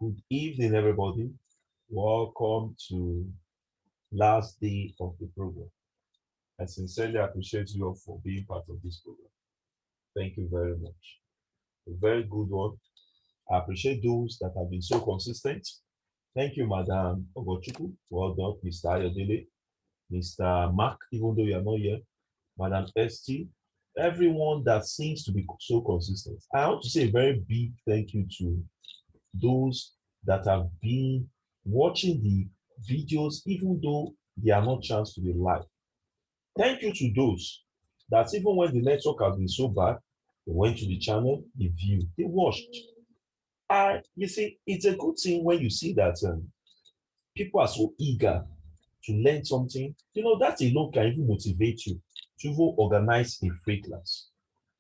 Good evening, everybody. Welcome to last day of the program. I sincerely appreciate you all for being part of this program. Thank you very much. A very good one. I appreciate those that have been so consistent. Thank you, Madam Ogochukwu. Well done, Mr. Ayodele, Mr. Mark, even though you are not here, Madam ST, everyone that seems to be so consistent. I want to say a very big thank you to those that have been watching the videos, even though they are not chance to be live. Thank you to those that even when the network has been so bad, they went to the channel, they viewed, they watched. You see, it's a good thing when you see that people are so eager to learn something. You know, that alone can even motivate you to even organize a free class.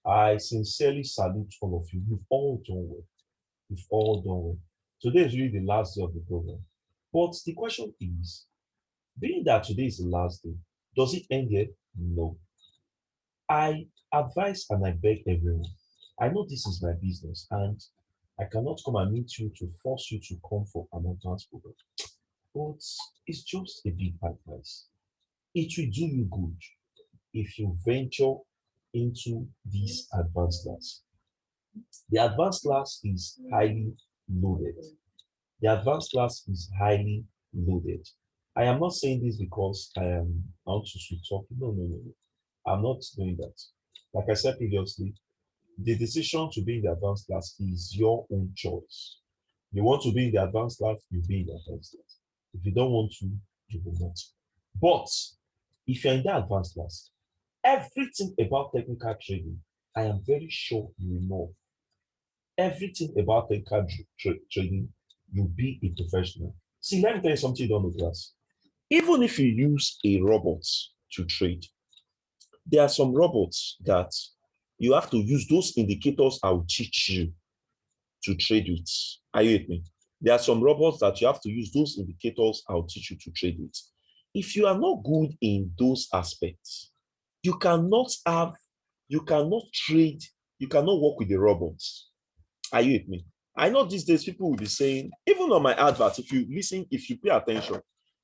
I sincerely salute all of you. You've all done well. You've all done well. Today is really the last day of the program. But the question is, being that today is the last day, does it end here? No. I advise and I beg everyone. I know this is my business and I cannot come and meet you to force you to come for an advanced program. But it's just a big advice. It will do you good if you venture into this advanced class. The advanced class is highly loaded. The advanced class is highly loaded. I am not saying this because I am out to sweet talk. No, no, no, no. I'm not doing that. Like I said previously, the decision to be in the advanced class is your own choice. You want to be in the advanced class, you be in the advanced class. If you don't want to, you will not. But if you're in the advanced class, everything about technical trading, I am very sure you will know. Everything about technical trading, you'll be a professional. See, let me tell you something you don't know, class. Even if you use a robot to trade, there are some robots that you have to use those indicators I will teach you to trade with. Are you with me? There are some robots that you have to use those indicators I'll teach you to trade with. If you are not good in those aspects, you cannot have, you cannot trade, you cannot work with the robots. Are you with me? I know these days people will be saying, even on my advert, if you listen, if you pay attention,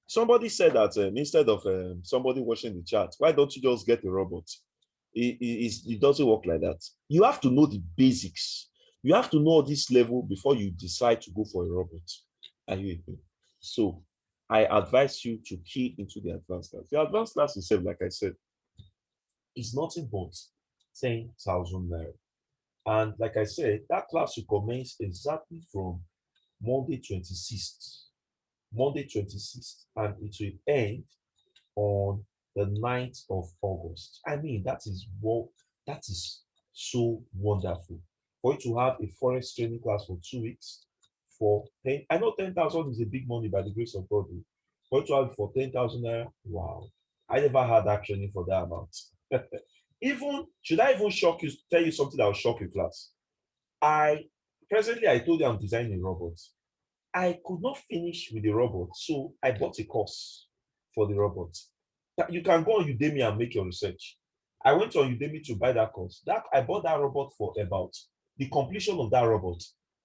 somebody said that instead of somebody watching the chat, why don't you just get a robot? It doesn't work like that. You have to know the basics. You have to know this level before you decide to go for a robot. Are you with me? So I advise you to key into the advanced class. The advanced class itself, like I said, is nothing but 10,000 naira. And like I said, that class will commence exactly from Monday 26th. Monday 26th, and it will end on the 9th of August. I mean, that is so wonderful. For you to have a forex training class for 2 weeks for 10, I know 10,000 is a big money by the grace of God. For you to have it for 10,000 naira, wow. I never had that training for that amount. Even should I even shock you, tell you something that will shock you, class? I presently I told you I'm designing a robot. I could not finish with the robot, so I bought a course for the robot. You can go on Udemy and make your research. I went on Udemy to buy that course. That I bought that robot for about the completion of that robot.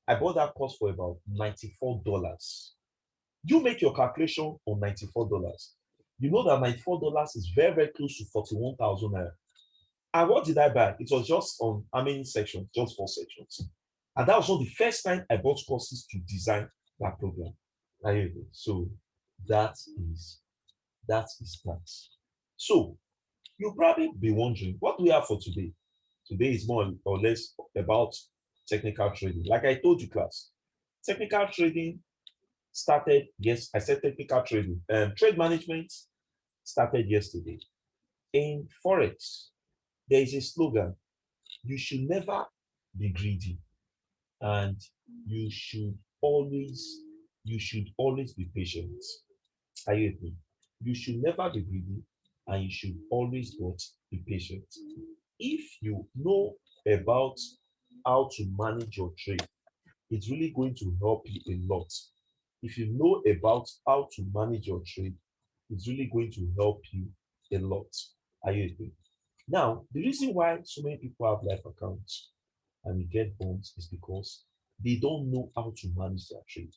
I bought that course for about $94. You make your calculation on $94. You know that $94 is very, very close to 41,000 naira. And what did I buy? It was just on how many sections? Just 4 sections. And that was not the first time I bought courses to design that program. So that is that. So you'll probably be wondering, what do we have for today? Today is more or less about technical trading. Like I told you, class, technical trading started, yes, I said technical trading. Trade management started yesterday. In Forex, there is a slogan, you should never be greedy and you should always be patient. Are you with me? You should never be greedy and you should always what be patient. If you know about how to manage your trade, it's really going to help you a lot. If you know about how to manage your trade, it's really going to help you a lot. Are you with me? Now, the reason why so many people have life accounts and we get bonds is because they don't know how to manage their trade.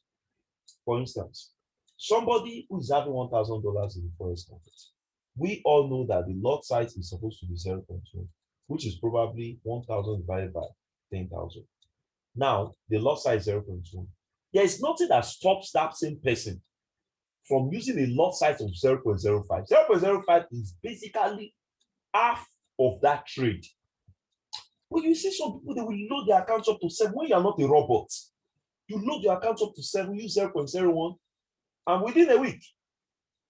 For instance, somebody who is having $1,000 in the forex market, we all know that the lot size is supposed to be 0.1, which is probably 1,000 divided by 10,000. Now, the lot size is 0.1. There is nothing that stops that same person from using a lot size of 0.05. 0.05 is basically half of that trade. When you see some people, they will load their accounts up to 7. When you are not a robot, you load your accounts up to 7, use 0.01, and within a week,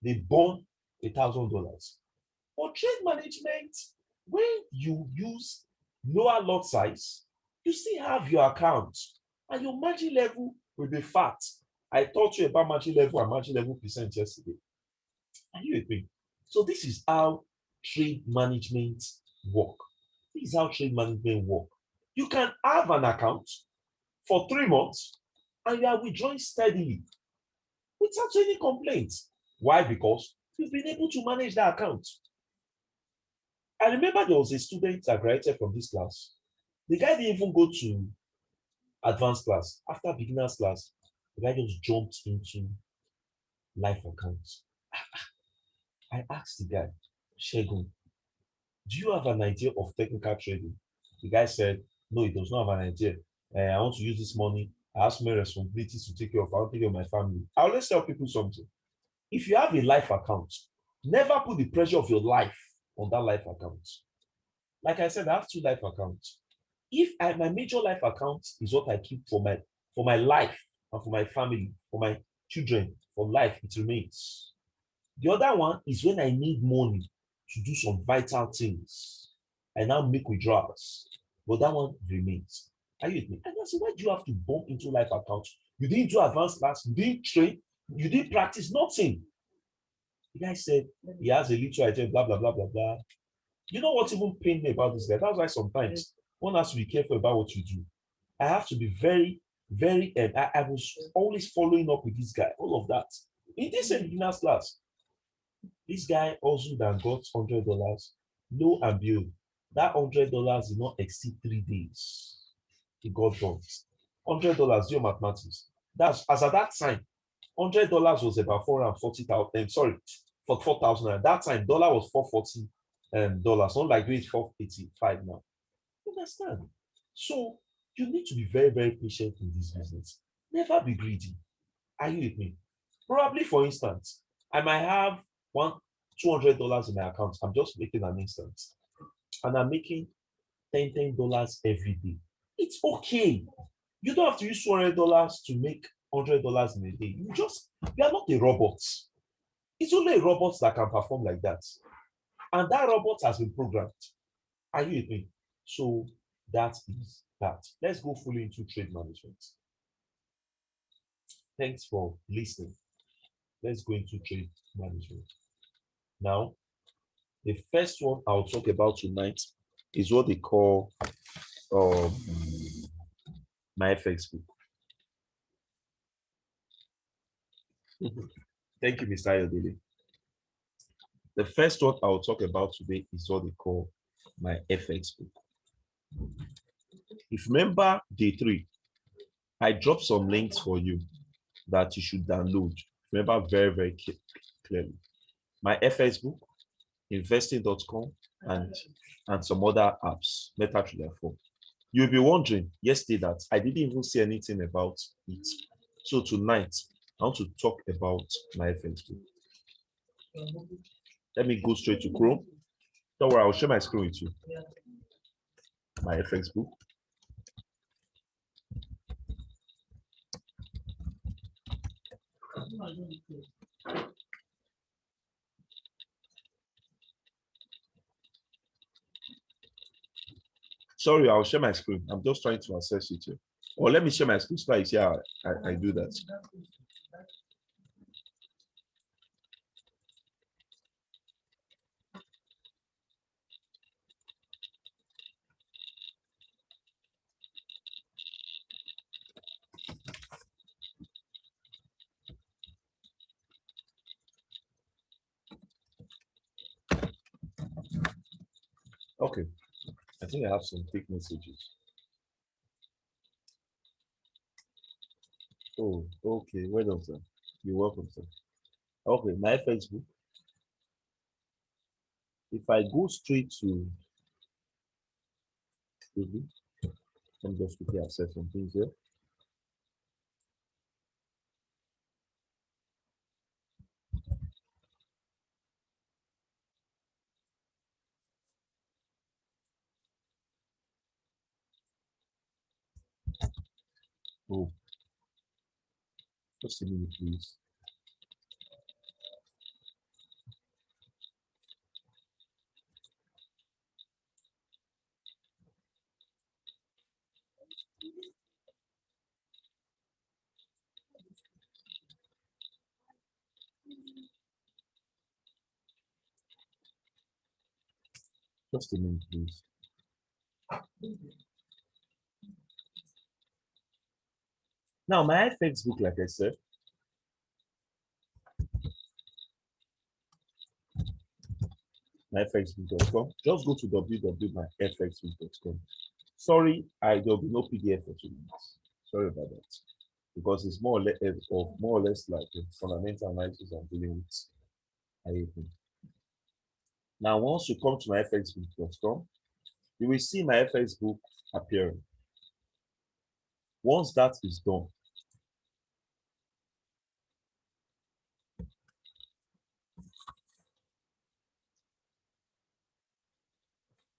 they burn $1,000. For trade management, when you use lower lot size, you still have your account and your margin level will be fat. I taught you about margin level and margin level percent yesterday. Are you with me? So this is how trade management work. This is how trade management work. You can have an account for 3 months and you are withdrawing steadily without any complaints. Why? Because you've been able to manage that account. I remember there was a student that graduated from this class. The guy didn't even go to advanced class. After beginners class, the guy just jumped into life accounts. I asked the guy, Shegun, do you have an idea of technical trading? The guy said, no, he does not have an idea. I want to use this money. I have so many responsibilities to take care of. I want to take care of my family. I always tell people something. If you have a life account, never put the pressure of your life on that life account. Like I said, I have 2 life accounts. If my major life account is what I keep for my life and for my family, for my children, for life, it remains. The other one is when I need money to do some vital things. I now make withdrawals, but that one remains. Are you with me? And I said, why do you have to bump into life account? You didn't do advanced class, you didn't train, you didn't practice, nothing. The guy said he has a little idea, blah, blah, blah, blah, blah. You know what even pained me about this guy? That's why sometimes one has to be careful about what you do. I have to be very, very, I was always following up with this guy, all of that. In this beginner's class, this guy also that got $100. Lo and behold, that $100 did not exceed 3 days. He got dumped. $100, your mathematics. That's as at that time, $100 was about 440,000. Sorry, for 4,000. At that time, dollar was $440. Not like it's 485 now. You understand? So you need to be very, very patient in this business. Never be greedy. Are you with me? Probably, for instance, I might have $200 in my account. I'm just making an instance, and I'm making $10 every day. It's okay. You don't have to use $200 to make $100 in a day. You are not a robot. It's only a robot that can perform like that. And that robot has been programmed. Are you with me? So that is that. Let's go fully into trade management. Thanks for listening. Let's go into trade management. Now, the first one I'll talk about tonight is what they call my FX book. Thank you, Mr. Ayodele. The first one I'll talk about today is what they call my FX book. If you remember day 3, I dropped some links for you that you should download. Remember very, very clearly. My FX book, investing.com, and some other apps, MetaTrader 4. You'll be wondering yesterday that I didn't even say anything about it. So tonight, I want to talk about my FX book. Let me go straight to Chrome. Don't worry, I'll share my screen with you. My FX book. Sorry, I'll share my screen. I'm just trying to access it here. Or let me share my screen so I see how I do that. Okay, I think I have some quick messages. Oh, okay. Well done, sir. You're welcome, sir. Okay, my Facebook. If I go straight to Google, let me just quickly access some things here. Oh, just a minute, please. Just a minute, please. Now, my Facebook, like I said, myfxbook.com. Just go to www.myfxbook.com. Sorry, there'll be no PDF for 2 minutes. Sorry about that. Because it's more or less like a fundamental analysis I'm dealing with. Now, once you come to myfxbook.com, you will see my Facebook appearing. Once that is done,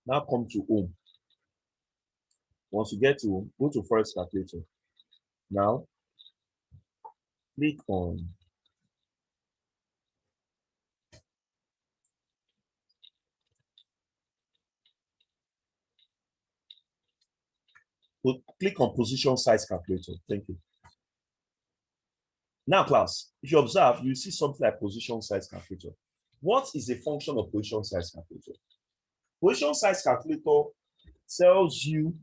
now come to home. Once you get to home, go to Forexfactory. Now, click on position size calculator. Thank you. Now, class, if you observe, you see something like position size calculator. What is the function of position size calculator? Position size calculator tells you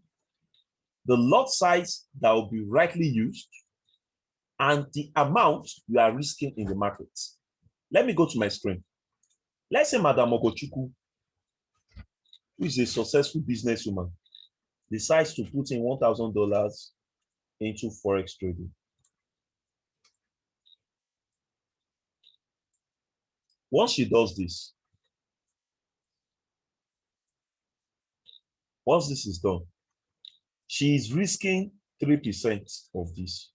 the lot size that will be rightly used and the amount you are risking in the market. Let me go to my screen. Let's say Madam Ogochukwu, who is a successful businesswoman, decides to put in $1,000 into Forex trading. Once she does this, once this is done, she is risking 3% of this.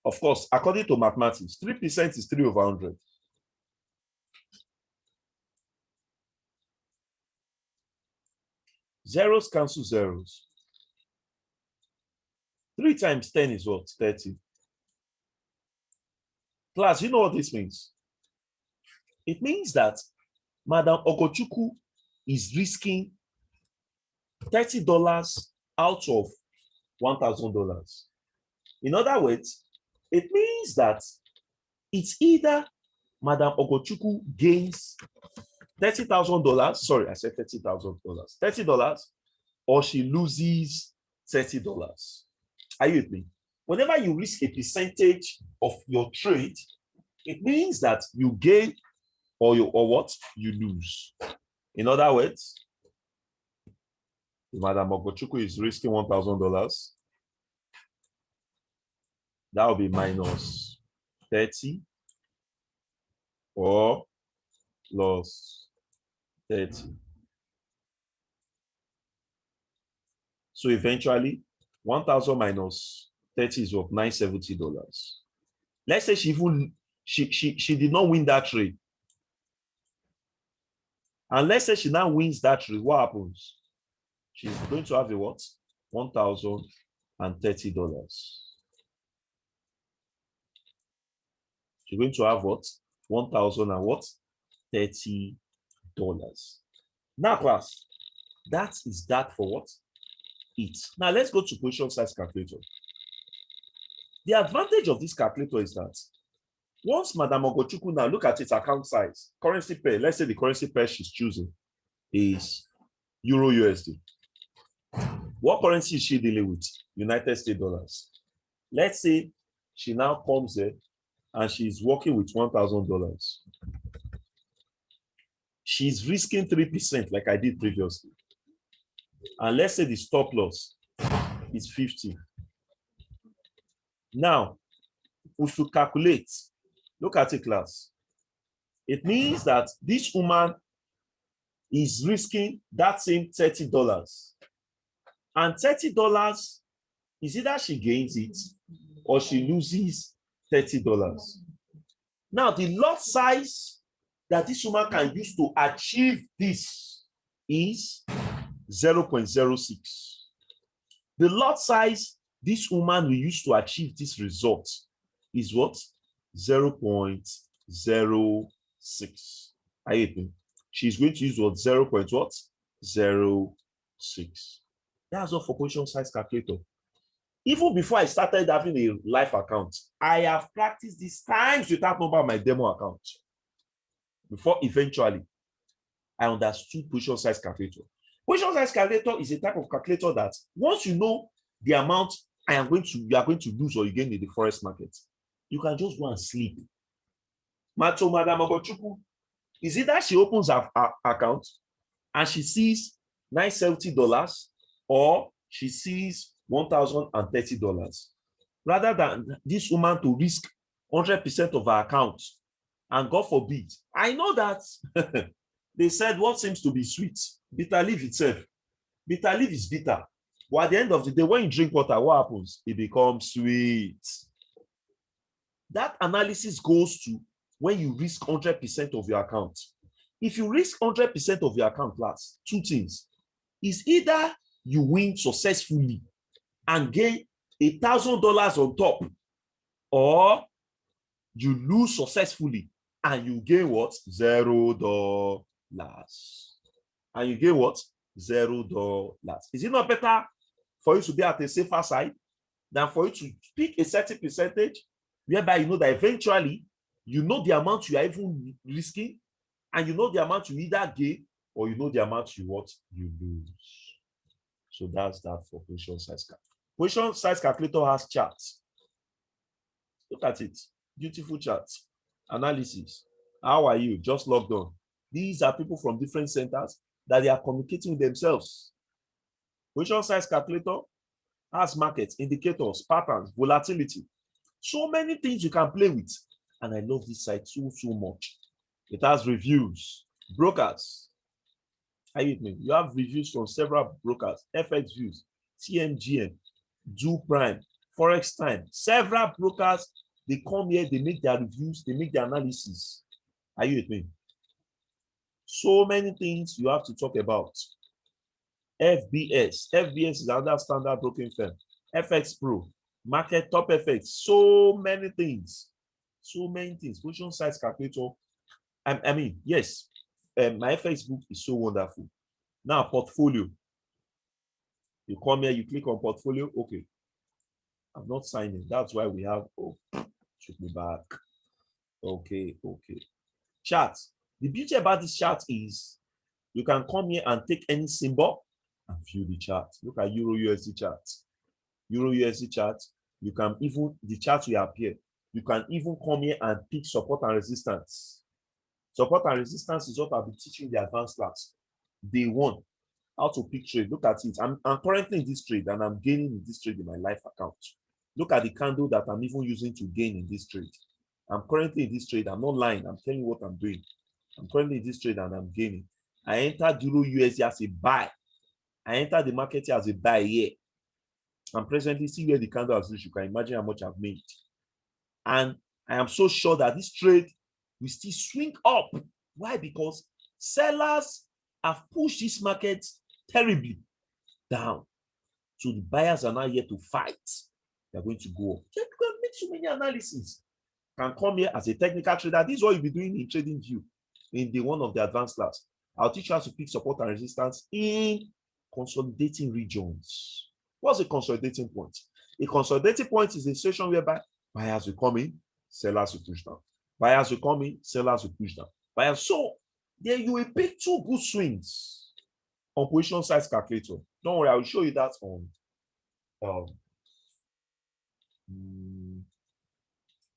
Of course, according to mathematics, 3% is 3 over 100. Zeros cancel zeros. 3 times 10 is what? 30. Class, you know what this means? It means that Madam Ogochukwu is risking $30 out of $1,000. In other words, it means that it's either Madam Ogochukwu gains $30,000, sorry, I said $30,000, $30, or she loses $30. Are you with me? Whenever you risk a percentage of your trade, it means that you gain or what? You lose. In other words, if Madam Ogochukwu is risking $1,000, that will be minus 30 or plus 30. So eventually, 1,000 minus 30 is what? $970. Let's say she did not win that trade. And let's say she now wins that trade. What happens? She's going to have a what? $1,030. She's going to have what? 1,000 and what? $30. Now, class, that is that for what? It. Now, let's go to position size calculator. The advantage of this calculator is that once Madam Ogochukwu now look at its account size, currency pair, let's say the currency pair she's choosing is Euro USD. What currency is she dealing with? United States dollars. Let's say she now comes there and she's working with $1,000. She's risking 3% like I did previously. And let's say the stop loss is 50. Now, we should calculate. Look at it, class. It means that this woman is risking that same $30. And $30 is either she gains it or she loses $30. Now, the lot size that this woman can use to achieve this is 0.06. The lot size this woman will use to achieve this result is what? 0.06. Are you with me? She's going to use what? 0.06. That's all for position size calculator. Even before I started having a live account, I have practiced this times without number my demo account. Before eventually I understood position size calculator. Position size calculator is a type of calculator that once you know the amount you are going to lose or you gain in the forex market, you can just go and sleep. Madam Ogochukwu, is either she opens her account and she sees $970 or she sees $1,030. Rather than this woman to risk 100% of her account, and God forbid, I know that they said what seems to be sweet, bitter leaf itself. Bitter leaf is bitter. But at the end of the day, when you drink water, what happens? It becomes sweet. That analysis goes to when you risk 100% of your account. If you risk 100% of your account, class, two things. Is either you win successfully and gain $1,000 on top, or you lose successfully and you gain what? $0. And you gain what? $0. Is it not better for you to be at a safer side than for you to pick a certain percentage whereby you know that eventually you know the amount you are even risking, and you know the amount you either gain or you know the amount you lose. So that's that for position size calculator. Position size calculator has charts. Look at it. Beautiful charts. Analysis. How are you? Just logged on. These are people from different centers that they are communicating with themselves. Position size calculator has markets, indicators, patterns, volatility. So many things you can play with. And I love this site so much. It has reviews, brokers. Are you with me? You have reviews from several brokers, FX Views, TMGM, Do Prime, Forex Time. Several brokers, they come here, they make their reviews, they make their analysis. Are you with me? So many things you have to talk about. FBS. FBS is another standard broking firm. FX Pro, Market Top FX. So many things. So many things. Position size calculator. I mean, yes, my FX book is so wonderful. Now, portfolio. You come here, you click on portfolio. Okay. I'm not signing. That's why we have, took me back. Okay. Chart. The beauty about this chart is you can come here and take any symbol and view the chart. Look at Euro USD chart. Euro USD chart. You can even, the chart will appear. You can even come here and pick support and resistance. Support and resistance is what I'll be teaching the advanced class. Day one, how to pick trade. Look at it. I'm currently in this trade and I'm gaining in this trade in my live account. Look at the candle that I'm even using to gain in this trade. I'm currently in this trade. I'm not lying. I'm telling you what I'm doing. I'm currently in this trade and I'm gaining. I entered Euro USD as a buy. I entered the market here as a buy here. I'm presently see where the candle has reached. You can imagine how much I've made. And I am so sure that this trade will still swing up. Why? Because sellers have pushed this market terribly down. So the buyers are now here to fight. They're going to go up. You can make so many analyses. Can come here as a technical trader. This is what you'll be doing in Trading View in the one of the advanced class. I'll teach you how to pick support and resistance in consolidating regions. What's a consolidating point? A consolidating point is a situation whereby buyers will come in, sellers will push down. Buyers will come in, sellers will push down. Buyers. So then you will pick two good swings on position size calculator. Don't worry, I will show you that on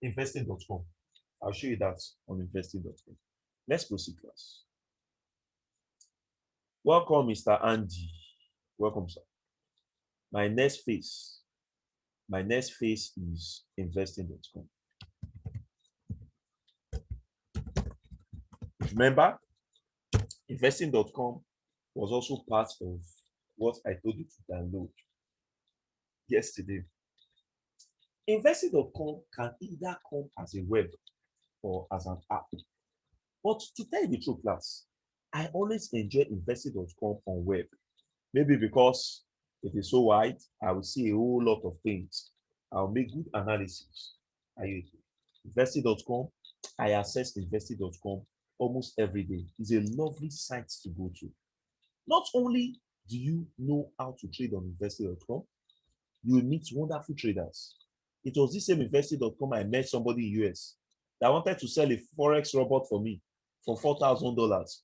investing.com. I'll show you that on investing.com. Let's proceed, class. Welcome, Mr. Andy. Welcome, sir. My next phase is investing.com. Remember, investing.com was also part of what I told you to download yesterday. Investing.com can either come as a web or as an app. But to tell you the truth, class, I always enjoy investing.com on web. Maybe because it is so wide, I will see a whole lot of things. I'll make good analysis. Investing.com, I access investing.com almost every day. It's a lovely site to go to. Not only do you know how to trade on investing.com, you will meet wonderful traders. It was this same investing.com I met somebody in US that wanted to sell a Forex Robot for me for $4,000.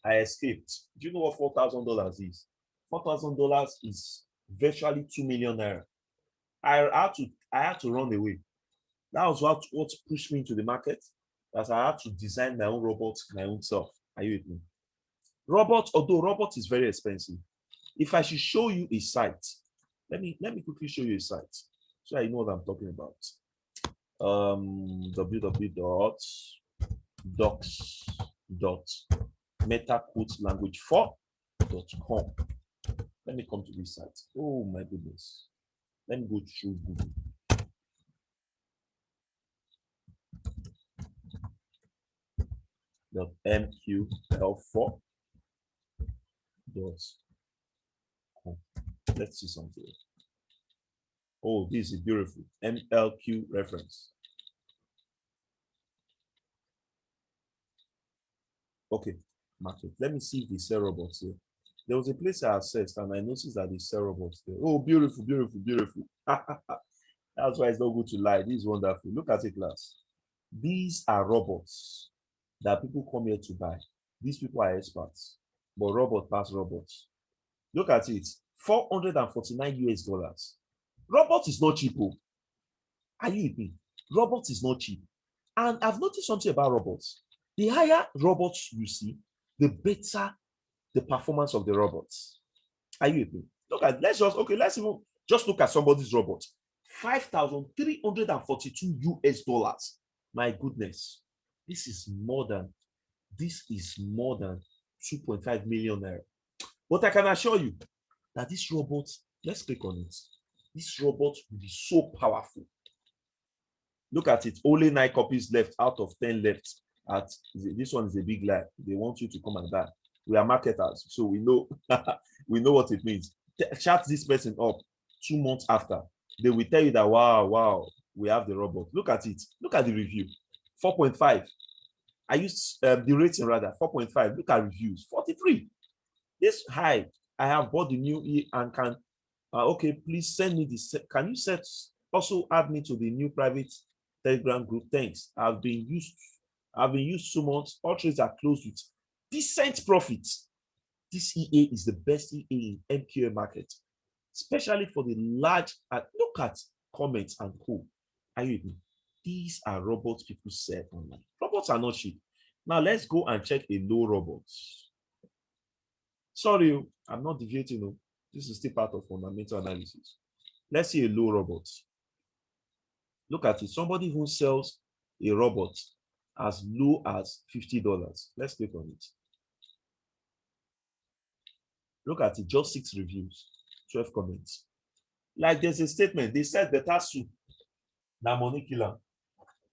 I escaped. Do you know what $4,000 is? $4,000 is virtually 2 million naira. I had to run away. That was what pushed me into the market. That I had to design my own robots my own self. Are you with me? Although robot is very expensive. If I should show you a site, let me quickly show you a site so you know what I'm talking about. www.docs.metaquotelanguage4.com. Let me come to this site. Oh my goodness. Let me go through Google. .mql4.com. Let's see something. Oh, this is beautiful. MLQ reference. Okay, market. Let me see if they sell robots here. There was a place I accessed and I noticed that they sell robots there. Oh, beautiful, beautiful, beautiful. That's why it's not good to lie. This is wonderful. Look at it, class. These are robots that people come here to buy. These people are experts, but robot pass robots. Look at it. 449 US dollars. Robot is not cheap. Are you with me? Robot is not cheap. And I've noticed something about robots. The higher robots you see, the better the performance of the robots. Are you with me? Let's even just look at somebody's robot. 5,342 US dollars. My goodness. This is more than 2.5 million naira. But I can assure you that this robot, let's click on it. This robot will be so powerful. Look at it. Only 9 copies left out of 10 left. This one is a big lie. They want you to come and buy. We are marketers, so we know we know what it means. Chat this person up 2 months after. They will tell you that wow, we have the robot. Look at it. Look at the review. 4.5. I used the rating rather 4.5. Look at reviews. 43. This high. I have bought the new and can okay, please send me this. Can you also add me to the new private Telegram group? Thanks. I've been used 2 months. All trades are closed with decent profits. This EA is the best EA in MQA market, especially for the large. Look at comments and co. Are you with me? These are robots people sell online. Robots are not cheap. Now let's go and check a low robot. Sorry, I'm not deviating. This is still part of fundamental analysis. Let's see a low robot. Look at it. Somebody even sells a robot as low as $50. Let's click on it. Look at it. Just 6 reviews, 12 comments. Like there's a statement. They said better soup than money killer.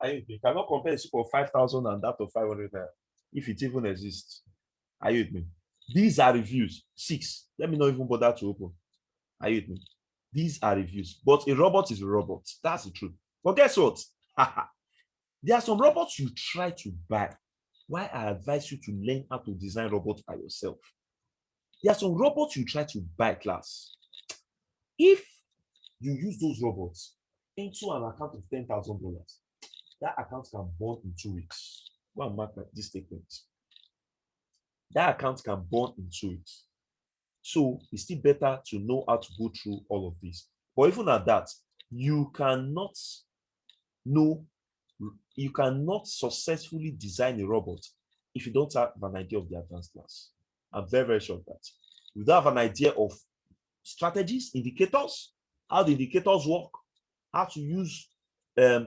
You cannot compare a soup of 5,000 and that of 500 if it even exists. Are you with me? These are reviews. 6. Let me not even bother to open. Are you with me? These are reviews. But a robot is a robot. That's the truth. But guess what? There are some robots you try to buy. Why I advise you to learn how to design robots by yourself. There are some robots you try to buy, class. If you use those robots into an account of $10,000, that account can burn in 2 weeks. Go and mark this statement. That account can burn in 2 weeks. So it's still better to know how to go through all of this. But even at that, you cannot successfully design a robot if you don't have an idea of the advanced class. I'm very, very sure of that. We don't have an idea of strategies, indicators, how the indicators work, how to use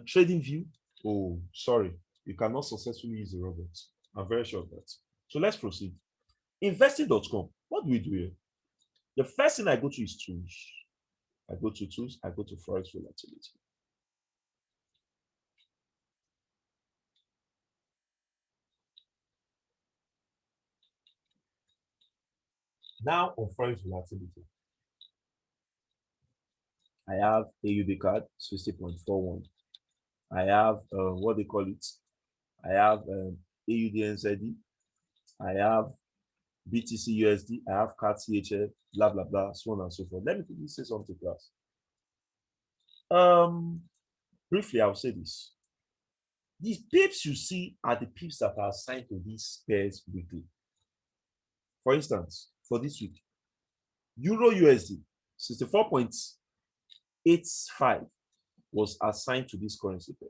trading view. Oh, sorry, you cannot successfully use the robot. I'm very sure of that. So let's proceed. Investing.com. What do we do here? The first thing I go to is tools. I go to tools, I go to Forex volatility. Now on Forex volatility, I have AUD card 60.41. I have what they call it. I have AUD NZD. I have BTC USD. I have CAD CHF. Blah blah blah. So on and so forth. Let me quickly say something, class. Briefly, I'll say this. These pips you see are the pips that are assigned to these pairs weekly. For instance, for this week, Euro USD 64.85 was assigned to this currency pair.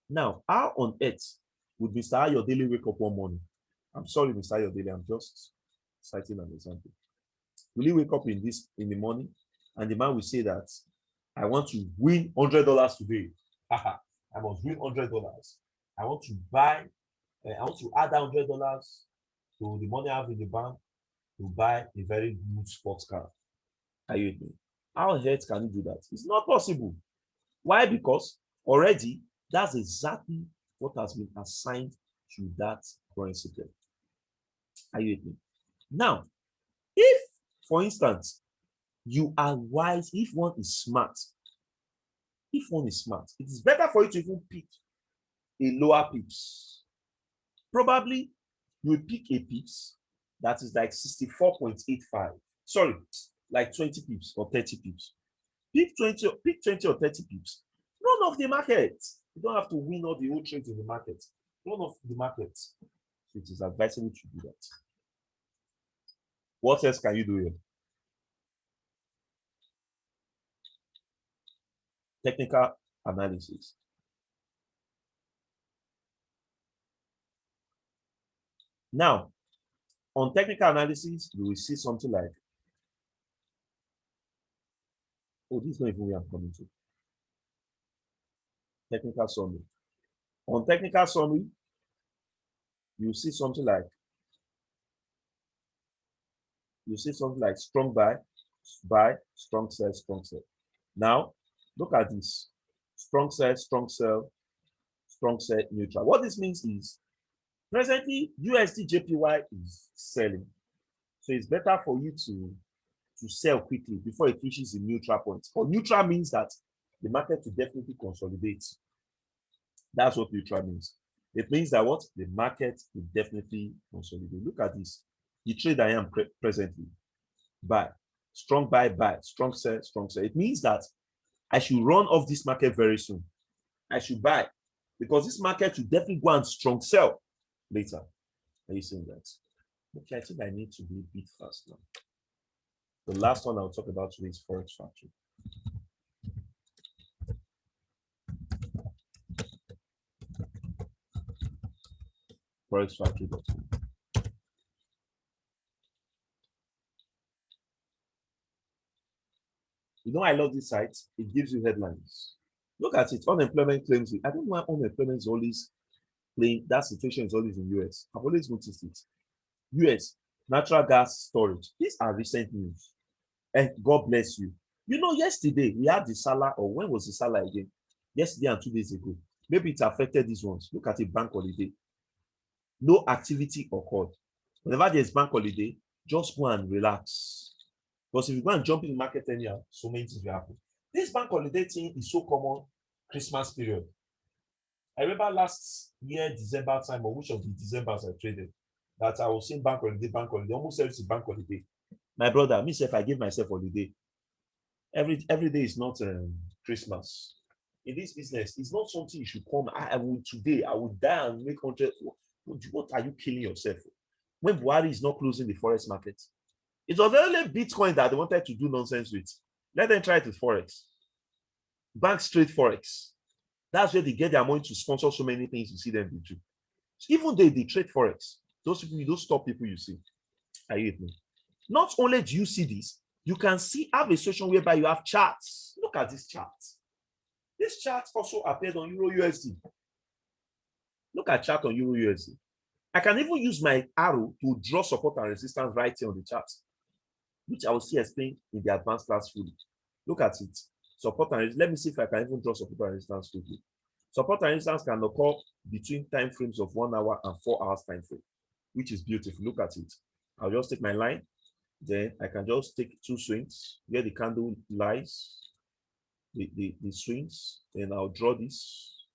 Now, how on earth would Mr. Ayodele wake up one morning? I'm sorry, Mr. Ayodele, I'm just citing an example. Will he wake up in the morning and the man will say that I want to win $100 today? I must win $100. I want to buy, I want to add $100 to the money I have in the bank to buy a very good sports car. Are you with me? How on earth can you do that? It's not possible. Why? Because already that's exactly what has been assigned to that currency pair. Are you with me? Now, if, for instance, you are wise, if one is smart, it is better for you to even pick a lower pips. Probably you will pick a pips that is like 64.85. Sorry, like 20 pips or 30 pips. Pick 20 or 30 pips. Run off the market. You don't have to win all the whole trades in the market. Run off the market. So it is advisable to do that. What else can you do here? Technical analysis. Now, on technical analysis, you will see something like, oh, this is not even where I'm coming to. Technical summary. On technical summary, you see something like strong buy, strong sell, strong sell. Now, look at this. Strong sell, strong sell, strong sell, neutral. What this means is presently USD JPY is selling. So it's better for you to sell quickly before it reaches the neutral point. Or neutral means that the market will definitely consolidate. That's what neutral means. It means that what? The market will definitely consolidate. Look at this. The trade I am presently. Buy. Strong buy, buy. Strong sell, strong sell. It means that I should run off this market very soon. I should buy. Because this market will definitely go and strong sell later. Are you seeing that? Okay, I think I need to be a bit fast now. The last one I'll talk about today is Forexfactory. Forexfactory.com. You know, I love this site. It gives you headlines. Look at it. Unemployment claims. I don't know why unemployment is always playing. That situation is always in US. I've always noticed it. US, natural gas storage. These are recent news. And God bless you. You know, yesterday we had the Salah, or when was the Salah again? Yesterday and 2 days ago. Maybe it affected these ones. Look at it, bank holiday. No activity occurred. Whenever there's bank holiday, just go and relax. Because if you go and jump in the market anyhow, so many things will happen. This bank holiday thing is so common Christmas period. I remember last year, December time, or which of the Decembers I traded, that I was seeing bank holiday, almost every bank holiday. My brother, myself, I give myself holiday. Every day is not Christmas. In this business, it's not something you should come. I will today, I will die and make 100. What are you killing yourself for? When Buhari is not closing the forex market, it was only Bitcoin that they wanted to do nonsense with. Let them try it with Forex. Banks trade Forex. That's where they get their money to sponsor so many things you see them do. Even they trade Forex. Those people, those top people you see. Are you with me? Not only do you see this, you can see have a situation whereby you have charts. Look at this chart. This chart also appeared on Euro USD. Look at chart on Euro USD. I can even use my arrow to draw support and resistance right here on the chart, which I will see explained in the advanced class fully. Look at it. Support and resistance. Let me see if I can even draw support and resistance quickly. Support and resistance can occur between time frames of 1 hour and 4 hours time frame, which is beautiful. Look at it. I'll just take my line. Then I can just take 2 swings where the candle lies, the swings. Then I'll draw this.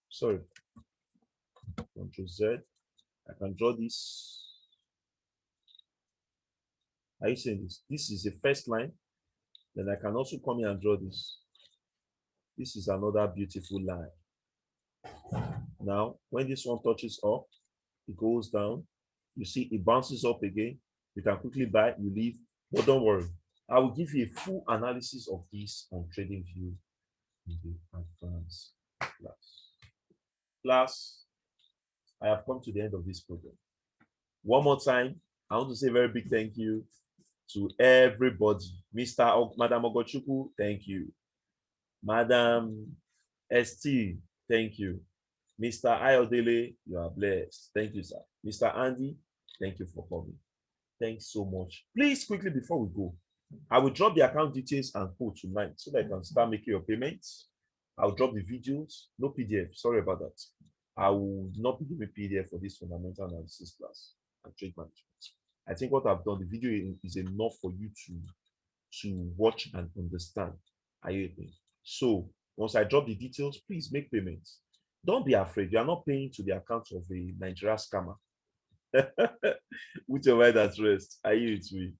Sorry. Control Z. I can draw this. Are you seeing this? This is the first line. Then I can also come here and draw this. This is another beautiful line. Now, when this one touches up, it goes down. You see it bounces up again. You can quickly buy, you leave. But don't worry. I will give you a full analysis of this on TradingView in the advanced class. Class, I have come to the end of this program. One more time, I want to say a very big thank you to everybody. Madam Ogochukwu, thank you. Madam ST, thank you. Mr. Ayodele, you are blessed. Thank you, sir. Mr. Andy, thank you for coming. Thanks so much. Please, quickly before we go, I will drop the account details and code tonight so that you can start making your payments. I'll drop the videos, no PDF. Sorry about that. I will not be giving PDF for this fundamental analysis class and trade management. I think what I've done, the video is enough for you to watch and understand. Are you with me? So once I drop the details, please make payments. Don't be afraid. You are not paying to the account of a Nigeria scammer. Put your mind at rest. Are you with me?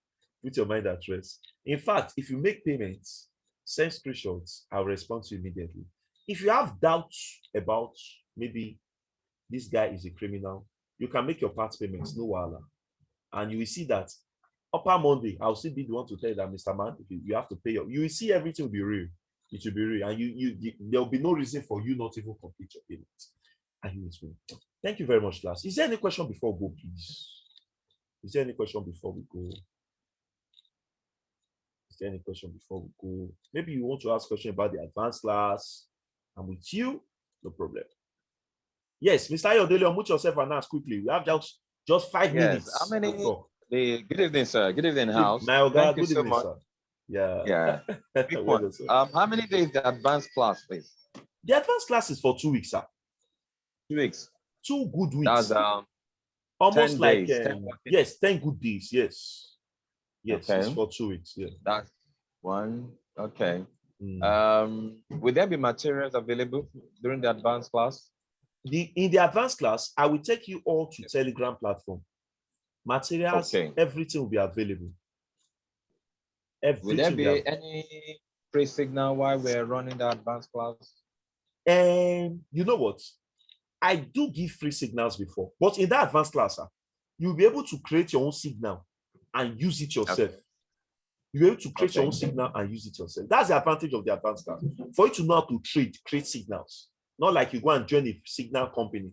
Put your mind at rest. In fact, if you make payments, send screenshots. I'll respond to you immediately. If you have doubts about maybe this guy is a criminal, you can make your part payments, no wahala. And you will see that upper Monday, I'll still be the one to tell you that, Mr. Man, you have to pay you will see everything will be real. It will be real. And there will be no reason for you not even complete your payments. Are you with me? Thank you very much, class. Is there any question before we go, please? Is there any question before we go? Is there any question before we go? Maybe you want to ask a question about the advanced class. I'm with you. No problem. Yes, Mr. Ayodele, unmute yourself and ask quickly. We have just 5 minutes. How many? Good evening, sir. Good evening, house. Thank you so much. Sir. Yeah. How many days the advanced class, please? The advanced class is for 2 weeks, sir. 2 weeks. 2 good weeks. That's almost 10 like days, 10 good days. Yes. Yes, okay. It's for 2 weeks. Yeah. That's one. Okay. Will there be materials available during the advanced class? In the advanced class, I will take you all to Telegram platform. Materials, everything will be available. Will there be any free signal while we're running the advanced class? And you know what? I do give free signals before, but in that advanced class, you'll be able to create your own signal and use it yourself. Okay. You'll be able to create your own signal and use it yourself. That's the advantage of the advanced class. For you to know how to create signals. Not like you go and join a signal company.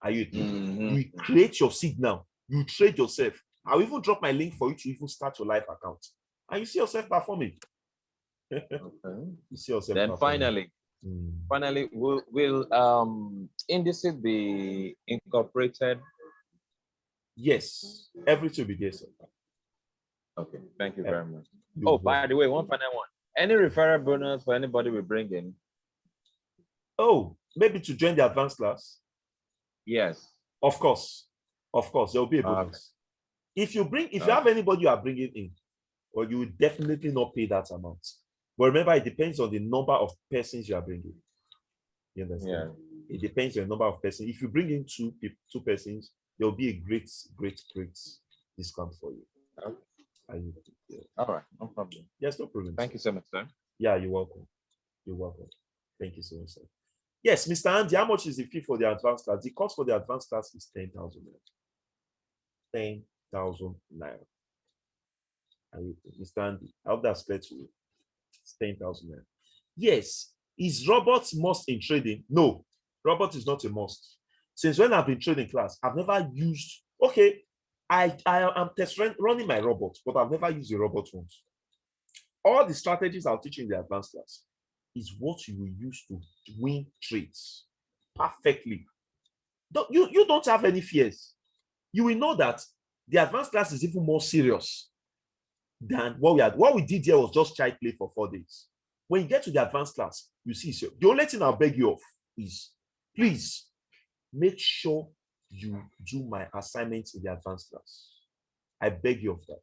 Are you? You create your signal. You trade yourself. I'll even drop my link for you to even start your live account. And you see yourself performing. You see yourself then performing. Finally, will indices be incorporated? Yes. Everything will be there, sir. Okay. Thank you very much. By the way, one final one. Any referral bonus for anybody we bring in? Oh, maybe to join the advanced class? Yes. Of course. Of course, there will be a bonus. If you have anybody you are bringing in, or you will definitely not pay that amount. But remember, it depends on the number of persons you are bringing. You understand? Yeah. It depends on the number of persons. If you bring in two persons, there will be a great discount for you. Okay. All right, no problem. Yes, no problem. Thank you so much, sir. Yeah, you're welcome. You're welcome. Thank you so much, sir. Yes, Mr. Andy, how much is the fee for the advanced class? The cost for the advanced class is 10,000 naira. 10,000 naira. Mr. Andy, I hope that's clear to you. It's 10,000 naira. Yes. Is robots must in trading? No, robot is not a must. Since when I've been trading class, I've never used, I am running my robot, but I've never used a robot once. All the strategies I'll teach you in the advanced class is what you will use to win trades perfectly. You don't have any fears. You will know that the advanced class is even more serious than what we had. What we did here was just child play for 4 days. When you get to the advanced class, you see, so the only thing I'll beg you of is, please make sure you do my assignments in the advanced class. I beg you of that.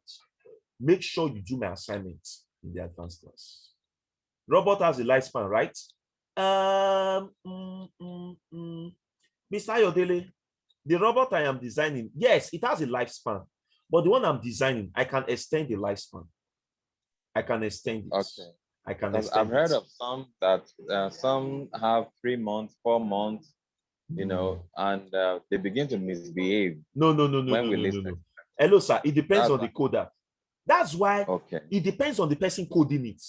Make sure you do my assignments in the advanced class. Robot has a lifespan, right? Mr. Ayodele, the robot I am designing, yes, it has a lifespan, but the one I'm designing, I can extend the lifespan. I can extend it. Okay. I can Because extend I've heard it. of some that some have 3 months, 4 months, you know, and they begin to misbehave. No. When we listen. Hello, sir. It depends That's on the coder. That's why it depends on the person coding it.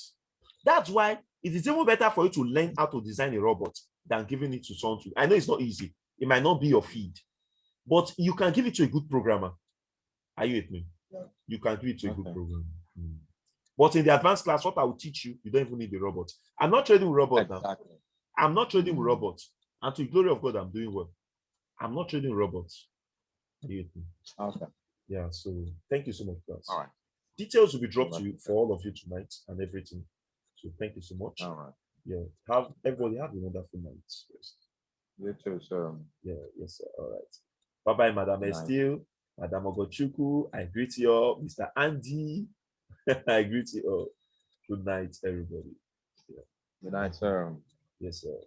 That's why it is even better for you to learn how to design a robot than giving it to someone. I know it's not easy. It might not be your feed, but you can give it to a good programmer. Are you with me? You can give it to a good programmer. But in the advanced class, what I will teach you, you don't even need the robot. I'm not trading with robots now. I'm not trading with robots. And to the glory of God, I'm doing well. I'm not trading robots. Okay. Yeah, so thank you so much, guys. All right. Details will be dropped to you for all of you tonight and everything. So thank you so much. All right. Yeah. Everybody have a wonderful night. You too, sir. Yeah, yes, sir. All right. Bye-bye, Madam Estelle, Madam Ogochuku. I greet you all. Mr. Andy. I greet you all. Good night, everybody. Good night, sir. Yes, sir.